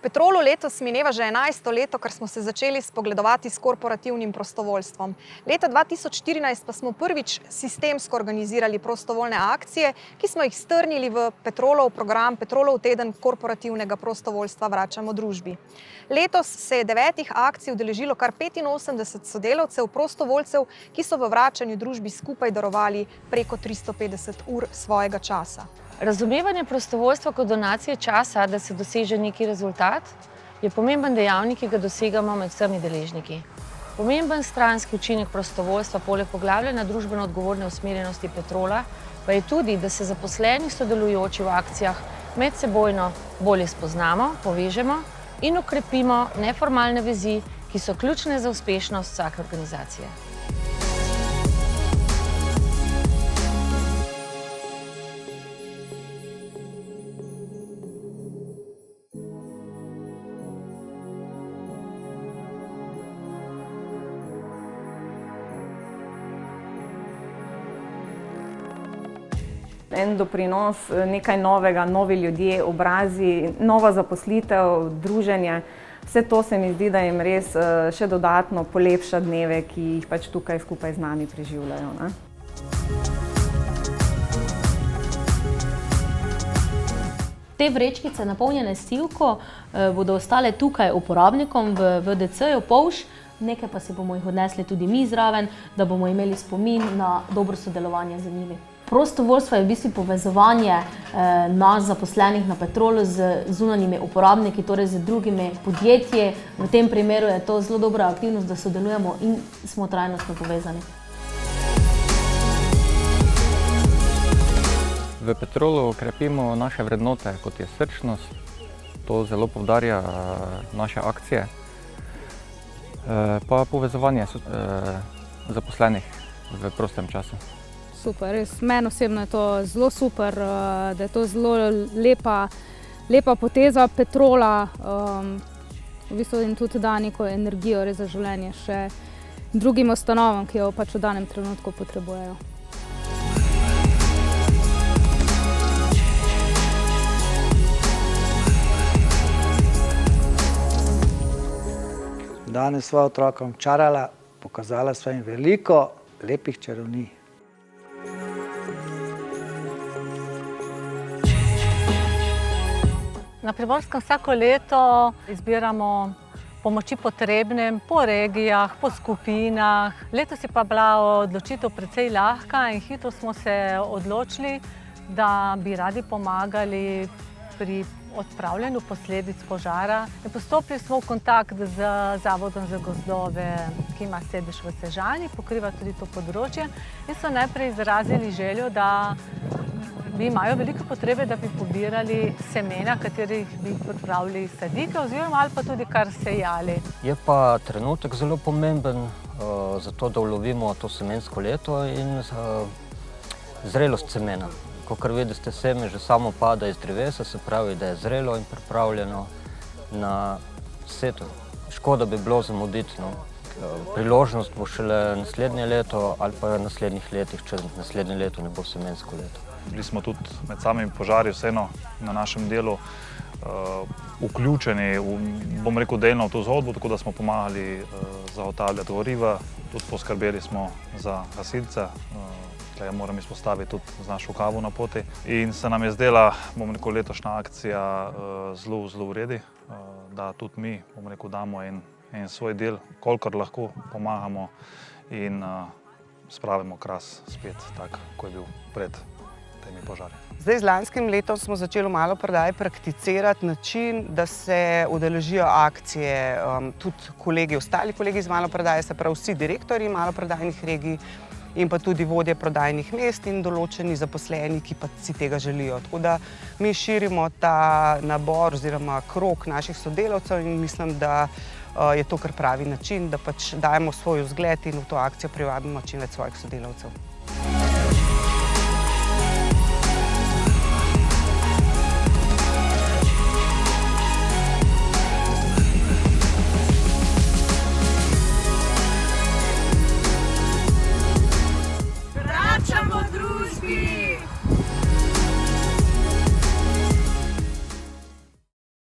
Petrolu letos mineva že 11. leto, kar smo se začeli spogledovati s korporativnim prostovoljstvom. Leta 2014 pa smo prvič sistemsko organizirali prostovoljne akcije, ki smo jih strnili v Petrolov program Petrolov teden korporativnega prostovoljstva Vračamo družbi. Letos se je 9 akcij udeležilo kar 85 sodelavcev, prostovoljcev, ki so v vračanju družbi skupaj darovali preko 350 ur svojega časa. Razumevanje prostovoljstva kot donacije časa, da se doseže neki rezultat, je pomemben dejavnik, ki ga dosegamo med vsemi deležniki. Pomemben stranski učinek prostovoljstva poleg poglabljanja družbeno odgovorne usmerjenosti Petrola pa je tudi, da se zaposleni sodelujoči v akcijah medsebojno bolje spoznamo, povežemo in okrepimo neformalne vezi, ki so ključne za uspešnost vsake organizacije. En doprinos, nekaj novega, novi ljudje, obrazi, nova zaposlitev, druženje. Vse to se mi zdi, da jim res še dodatno polepša dneve, ki jih pač tukaj skupaj z nami preživljajo, ne? Te vrečkice napolnjene s sivko bodo ostale tukaj uporabnikom v VDC-ju Polž, nekaj pa si bomo jih odnesli tudi mi zraven, da bomo imeli spomin na dobro sodelovanje z njimi. Prostovoljstvo je v bistvu povezovanje nas zaposlenih na Petrolu z zunanjimi uporabniki, torej z drugimi podjetji. V tem primeru je to zelo dobra aktivnost, da sodelujemo in smo trajnostno povezani. V Petrolu krepimo naše vrednote, kot je srčnost. To zelo poudarja naše akcije. Pa povezovanje zaposlenih v prostem času. Super, res, meni osebno je to zelo super, da je to zelo lepa poteza Petrola. V bistvu jim tudi da neko energijo res za življenje še drugim ustanovam, ki jo pač v danem trenutku potrebujejo. Danes sva otrokom čarala, pokazala sva jim veliko lepih čarovnij. Na Primorskem vsako leto izbiramo pomoči potrebnim po regijah, po skupinah. Letos je pa bila odločitev precej lahka in hitro smo se odločili, da bi radi pomagali pri odpravljanju posledic požara. Postopili smo v kontakt z Zavodom za gozdove, ki ima sedež v Sežani, pokriva tudi to področje in so najprej izrazili željo, da imajo veliko potrebe, da bi pobirali semena, katerih bi pripravili sadike oziroma ali pa tudi kar sejali. Je pa trenutek zelo pomemben za to, da ulovimo to semensko leto in zrelost semena. Kakor vidite, seme že samo pada iz drevesa, se pravi, da je zrelo in pripravljeno na setev. Škoda bi bilo zamuditi, no. Priložnost bo šele naslednje leto ali pa v naslednjih letih, če naslednje leto ne bo semensko leto. Bili smo tudi med samimi požarji vseeno na našem delu vključeni, bom rekel, delno v to zgodbo, tako da smo pomagali zagotavljati goriva, tudi poskrbeli smo za gasilce. Tukaj moram izpostaviti tudi z našo kavo na poti. In se nam je zdela, bom rekel, letošnja akcija zelo v redi, da tudi mi, bom rekel, damo en svoj del, kolikor lahko pomagamo in spravimo Kras spet tak, ko je bil pred temi požari. Zdaj, z lanskim letom smo začeli v maloprodaji prakticirati način, da se udeležijo akcije tudi ostali kolegi iz maloprodaje, se pravi vsi direktorji maloprodajnih regij in pa tudi vodje prodajnih mest in določeni zaposleni, ki pa si tega želijo. Tako da mi širimo ta nabor oziroma krog naših sodelavcev in mislim, da je to kar pravi način, da pač dajemo svoj vzgled in v to akcijo privabimo čim več svojih sodelavcev.